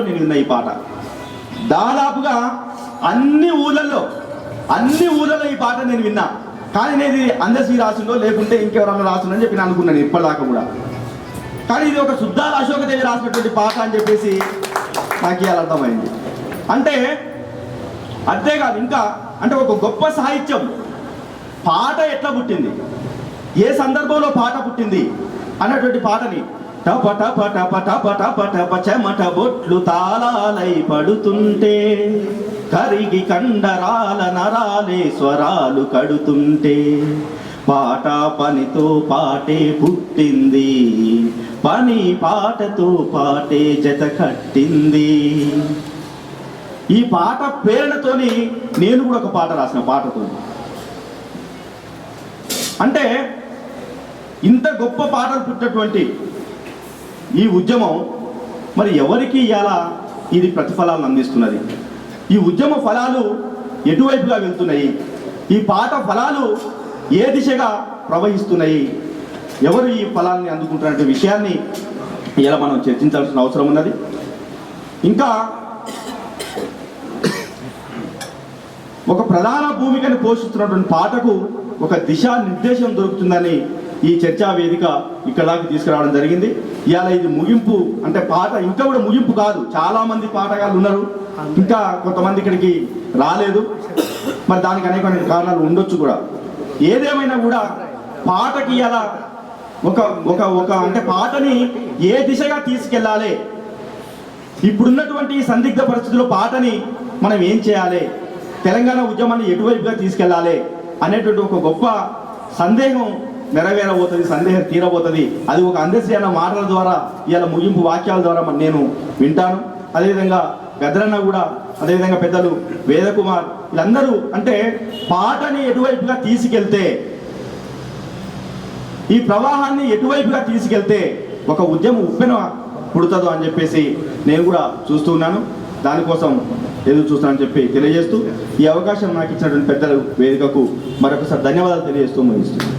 నేను విన్న ఈ పాట దాదాపుగా అన్ని ఊళ్ళల్లో ఈ పాట నేను విన్నా. కానీ నేను ఇది అందశ్రీ రాసిందో లేకుంటే ఇంకెవరన్నా రాసిందని చెప్పి నేను అనుకున్నాను ఇప్పటిదాకా కూడా. కానీ ఇది ఒక సుద్దాల అశోకదేవి రాసినటువంటి పాట అని చెప్పేసి నాకు ఇవాళ అర్థమైంది. అంటే అంతేకాదు, ఇంకా అంటే ఒక గొప్ప సాహిత్యం పాట ఎట్లా పుట్టింది, ఏ సందర్భంలో పాట పుట్టింది అన్నటువంటి పాటని టప టప టప టప టప టప చెమట బొట్లు తాళాలై పడుతుంటే కరిగి కండరాల నరాలే స్వరాలు కడుతుంటే పాట పనితో పాటే పుట్టింది, పని పాటతో పాటే జత కట్టింది. ఈ పాట ప్రేరణతోని నేను కూడా ఒక పాట రాసిన పాటతో. అంటే ఇంత గొప్ప పాటలు పుట్టినటువంటి ఈ ఉద్యమం మరి ఎవరికి ఇలా ఇది ప్రతిఫలాలను అందిస్తున్నది? ఈ ఉద్యమ ఫలాలు ఎటువైపుగా వెళ్తున్నాయి? ఈ పాట ఫలాలు ఏ దిశగా ప్రవహిస్తున్నాయి? ఎవరు ఈ ఫలాన్ని అందుకుంటున్న విషయాన్ని ఇలా మనం చర్చించాల్సిన అవసరం ఉన్నది. ఇంకా ఒక ప్రధాన భూమికను పోషిస్తున్నటువంటి పాటకు ఒక దిశా నిర్దేశం దొరుకుతుందని ఈ చర్చా వేదిక ఇక్కడ దాకా తీసుకురావడం జరిగింది. ఇవాళ ఇది ముగింపు, అంటే పాట ఇంకా కూడా ముగింపు కాదు. చాలా మంది పాటగాళ్ళు ఉన్నారు, ఇంకా కొంతమంది ఇక్కడికి రాలేదు. మరి దానికి అనేక కారణాలు ఉండొచ్చు కూడా. ఏదేమైనా కూడా పాటకి ఇలా ఒక అంటే పాటని ఏ దిశగా తీసుకెళ్ళాలి, ఇప్పుడున్నటువంటి సందిగ్ధ పరిస్థితుల్లో పాటని మనం ఏం చేయాలి, తెలంగాణ ఉద్యమాన్ని ఎటువైపుగా తీసుకెళ్ళాలి అనేటువంటి ఒక గొప్ప సందేహం నెరవేరబోతుంది, సందేహం తీరబోతుంది. అది ఒక అందశ్రీ అన్న మాటల ద్వారా, ఇలా ముగింపు వాక్యాల ద్వారా నేను వింటాను. అదేవిధంగా గద్రన్న కూడా, అదేవిధంగా పెద్దలు వేదకుమార్, వీళ్ళందరూ అంటే పాటని ఎటువైపుగా తీసుకెళ్తే, ఈ ప్రవాహాన్ని ఎటువైపుగా తీసుకెళ్తే ఒక ఉద్యమం ఉప్పెన పుడుతుందో అని చెప్పేసి నేను కూడా చూస్తూ ఉన్నాను. దానికోసం ఎదురు చూస్తానని చెప్పి తెలియజేస్తూ ఈ అవకాశం నాకు ఇచ్చినటువంటి పెద్దలు వేదికకు మరొకసారి ధన్యవాదాలు తెలియజేస్తూ ముగిస్తున్నాను.